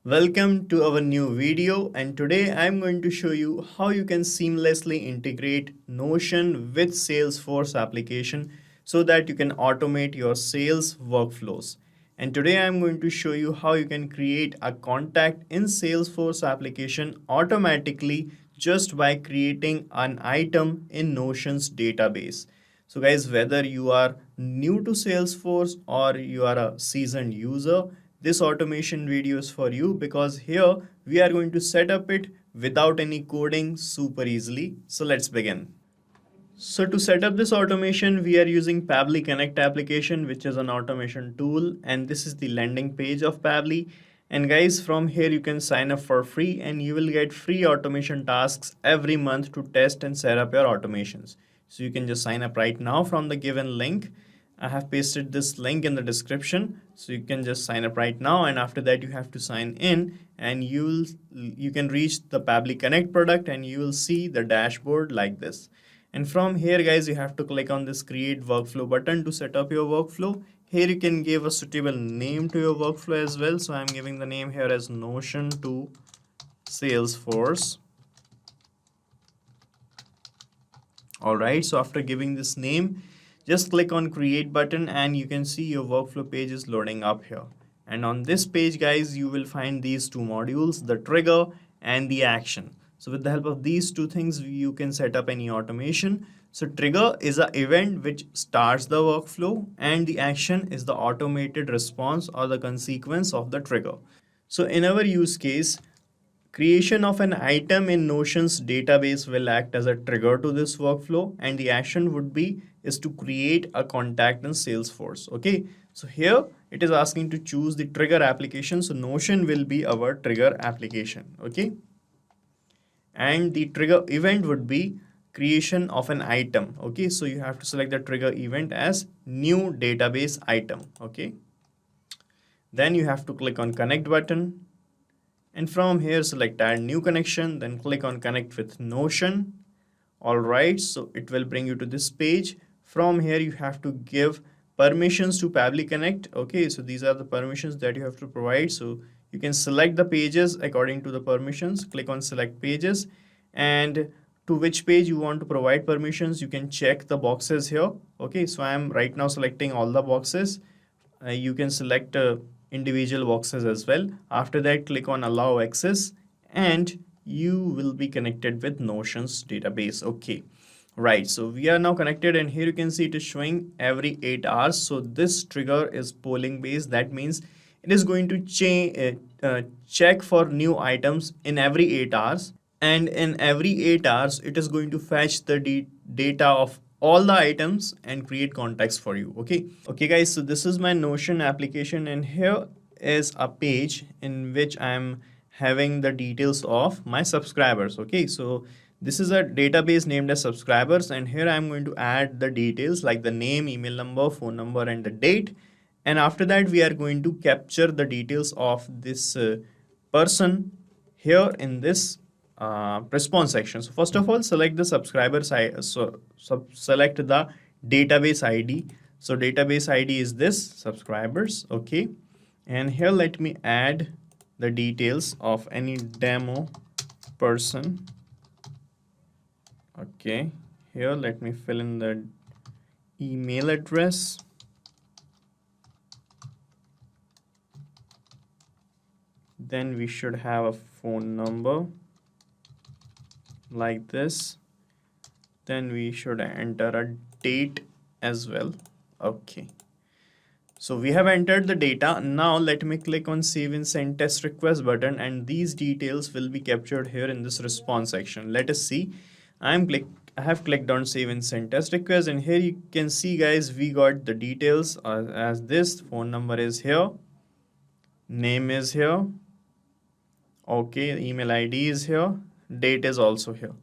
Welcome to our new video, and today I'm going to show you how you can seamlessly integrate Notion with Salesforce application so that you can automate your sales workflows. And today I'm going to show you how you can create a contact in Salesforce application automatically just by creating an item in Notion's database. So guys, whether you are new to Salesforce or you are a seasoned user, this automation video is for you because here we are going to set up it without any coding super easily. So let's begin. So to set up this automation, we are using Pabbly Connect application, which is an automation tool, and this is the landing page of Pabbly. And guys, from here you can sign up for free and you will get free automation tasks every month to test and set up your automations. So you can just sign up right now from the given link. I have pasted this link in the description, so you can just sign up right now, and after that you have to sign in and you can reach the Pabbly Connect product and you will see the dashboard like this. And from here guys, you have to click on this create workflow button to set up your workflow. Here you can give a suitable name to your workflow as well. So I'm giving the name here as Notion to Salesforce. Alright, so after giving this name, just click on create button and you can see your workflow page is loading up here. And on this page guys, you will find these two modules, the trigger and the action. So with the help of these two things, you can set up any automation. So trigger is an event which starts the workflow and the action is the automated response or the consequence of the trigger. So in our use case, creation of an item in Notion's database will act as a trigger to this workflow, and the action would be is to create a contact in Salesforce. Okay, so here it is asking to choose the trigger application. So Notion will be our trigger application. Okay, and the trigger event would be creation of an item. Okay, so you have to select the trigger event as new database item. Okay, then you have to click on connect button, and from here select add new connection, then click on connect with Notion. All right, so it will bring you to this page. From here you have to give permissions to Pabbly Connect. Okay, so these are the permissions that you have to provide. So you can select the pages according to the permissions. Click on select pages, and to which page you want to provide permissions, you can check the boxes here. Okay, so I am right now selecting all the boxes. You can select individual boxes as well. After that, click on allow access and you will be connected with Notion's database. Okay, right, so we are now connected, and here you can see it is showing every 8 hours. So this trigger is polling based. That means it is going to check for new items in every 8 hours, and in every 8 hours it is going to fetch the data of all the items and create contacts for you. Okay guys, so this is my Notion application, and here is a page in which I'm having the details of my subscribers. Okay, so this is a database named as subscribers, and here I'm going to add the details like the name, email number, phone number, and the date. And after that we are going to capture the details of this person here in this response section. So first of all, select the subscriber side. Select the database ID. So database ID is this subscribers. Okay, and here let me add the details of any demo person. Okay, here let me fill in the email address. Then we should have a phone number like this. Then we should enter a date as well. Okay, so we have entered the data. Now let me click on save and send test request button, and these details will be captured here in this response section. Let us see. I have clicked on save and send test request, and here you can see guys, we got the details as this. Phone number is here, name is here. Okay, email ID is here, date is also here.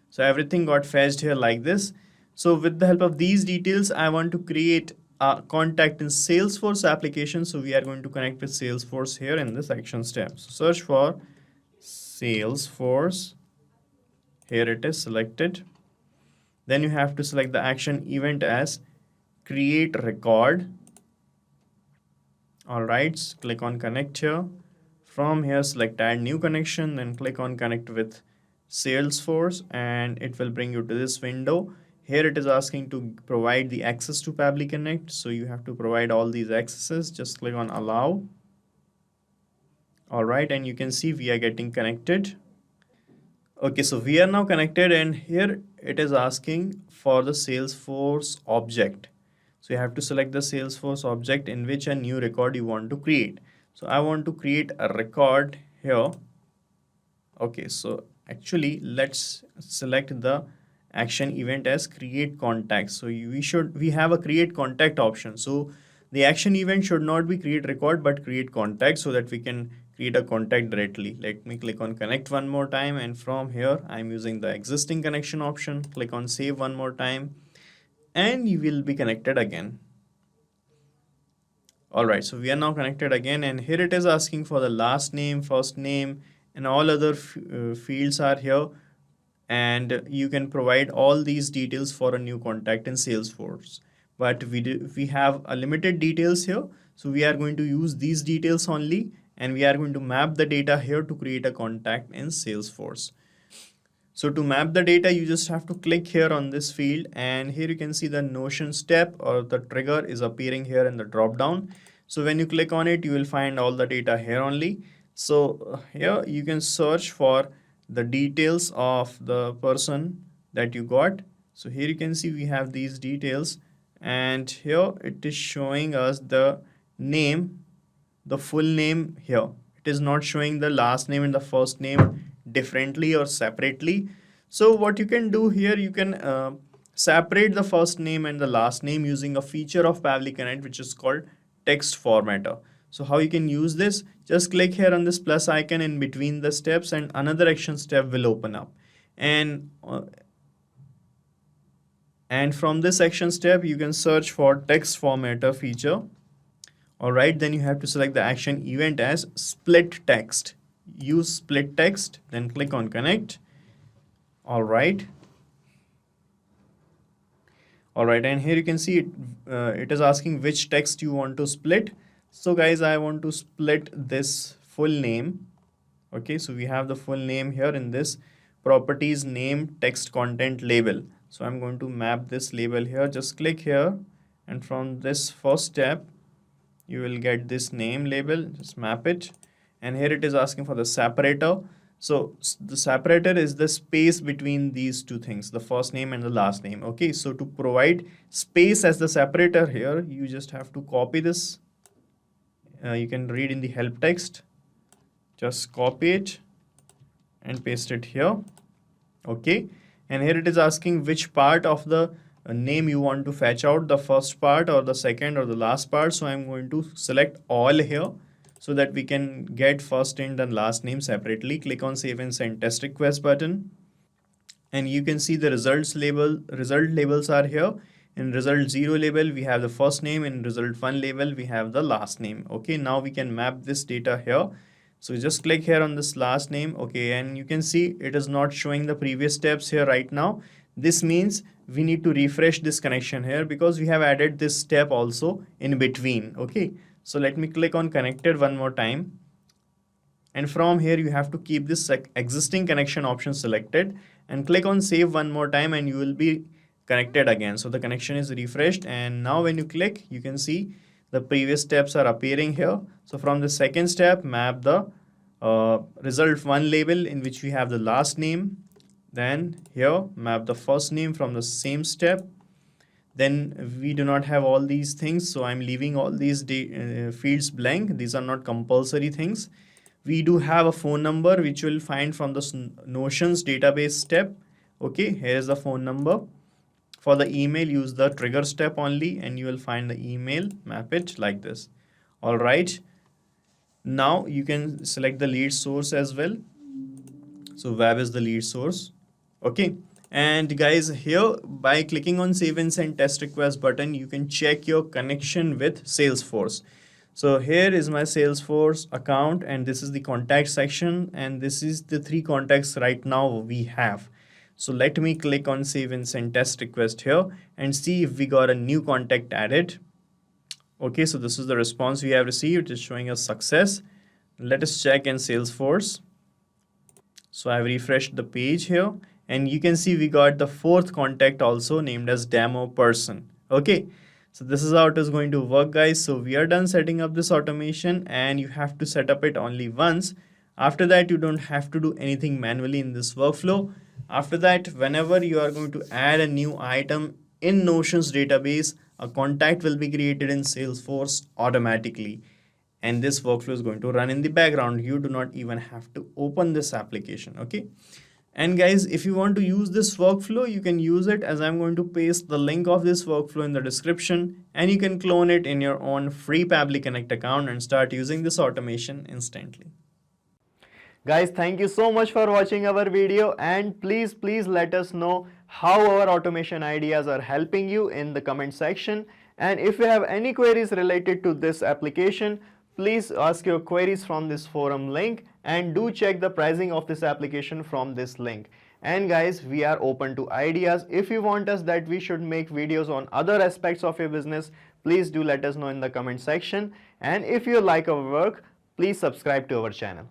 So everything got fetched here like this. So with the help of these details, I want to create a contact in Salesforce application. So we are going to connect with Salesforce here in this actions tab. So search for Salesforce. Here it is selected. Then you have to select the action event as create record. All right, click on connect here. from here select add new connection, then click on connect with Salesforce, and it will bring you to this window. Here it is asking to provide the access to Pabbly Connect, so you have to provide all these accesses. Just click on allow. All right, and you can see we are getting connected. Okay, so we are now connected, and here it is asking for the Salesforce object. So you have to select the Salesforce object in which a new record you want to create. So I want to create a record here. Okay, so actually let's select the action event as create contact. So we have a create contact option. So the action event should not be create record but create contact, so that we can create a contact directly. Let me click on connect one more time, and from here I'm using the existing connection option. Click on save one more time, and you will be connected again. Alright, so we are now connected again, and here it is asking for the last name, first name, and all other fields are here, and you can provide all these details for a new contact in Salesforce. But we have a limited details here, so we are going to use these details only, and we are going to map the data here to create a contact in Salesforce. So to map the data, you just have to click here on this field, and here you can see the Notion step or the trigger is appearing here in the drop down. So when you click on it, you will find all the data here only. So here you can search for the details of the person that you got. So here you can see we have these details, and here it is showing us the name, the full name here. It is not showing the last name and the first name differently or separately. So what you can do here, you can separate the first name and the last name using a feature of Pabbly Connect which is called text formatter. So how you can use this, just click here on this plus icon in between the steps, and another action step will open up, and from this action step you can search for text formatter feature. Alright, then you have to select the action event as split text. Use split text, then click on connect. Alright, and here you can see it is asking which text you want to split. So guys, I want to split this full name. Okay, so we have the full name here in this properties name text content label. So I'm going to map this label here. Just click here, and from this first step you will get this name label. Just map it, and here it is asking for the separator. So the separator is the space between these two things, the first name and the last name. Okay, so to provide space as the separator here, you just have to copy this. You can read in the help text. Just copy it and paste it here. Okay, and here it is asking which part of the name you want to fetch out, the first part or the second or the last part. So I'm going to select all here, so that we can get first and then last name separately. Click on save and send test request button, and you can see the result labels are here. In result 0 label we have the first name, in result 1 label we have the last name. Okay, now we can map this data here. So just click here on this last name. Okay, and you can see it is not showing the previous steps here right now. This means we need to refresh this connection here, because we have added this step also in between. Okay, so let me click on connected one more time, and from here you have to keep this existing connection option selected, and click on save one more time, and you will be connected again. So the connection is refreshed, and now when you click, you can see the previous steps are appearing here. So from the second step, map the result 1 label in which we have the last name. Then here map the first name from the same step. Then we do not have all these things, so I'm leaving all these fields blank. These are not compulsory things. We do have a phone number which you'll find from the Notions database step. Okay, here's the phone number. For the email, use the trigger step only, and you will find the email, map it like this. All right, now you can select the lead source as well. So web is the lead source. Okay, and guys, here by clicking on save and send test request button, you can check your connection with Salesforce. So here is my Salesforce account, and this is the contact section, and this is the 3 contacts right now we have. So let me click on save and send test request here and see if we got a new contact added. Okay, so this is the response we have received. It is showing us success. Let us check in Salesforce. So I've refreshed the page here, and you can see we got the fourth contact also named as demo person. Okay, so this is how it is going to work, guys. So we are done setting up this automation, and you have to set up it only once. After that, you don't have to do anything manually in this workflow. After that, whenever you are going to add a new item in Notion's database, a contact will be created in Salesforce automatically, and this workflow is going to run in the background. You do not even have to open this application. Okay, and guys, if you want to use this workflow, you can use it, as I'm going to paste the link of this workflow in the description, and you can clone it in your own free Pabbly Connect account and start using this automation instantly. Guys, thank you so much for watching our video, and please let us know how our automation ideas are helping you in the comment section. And if you have any queries related to this application, please ask your queries from this forum link, and do check the pricing of this application from this link. And guys, we are open to ideas. If you want us that we should make videos on other aspects of your business, please do let us know in the comment section. And if you like our work, please subscribe to our channel.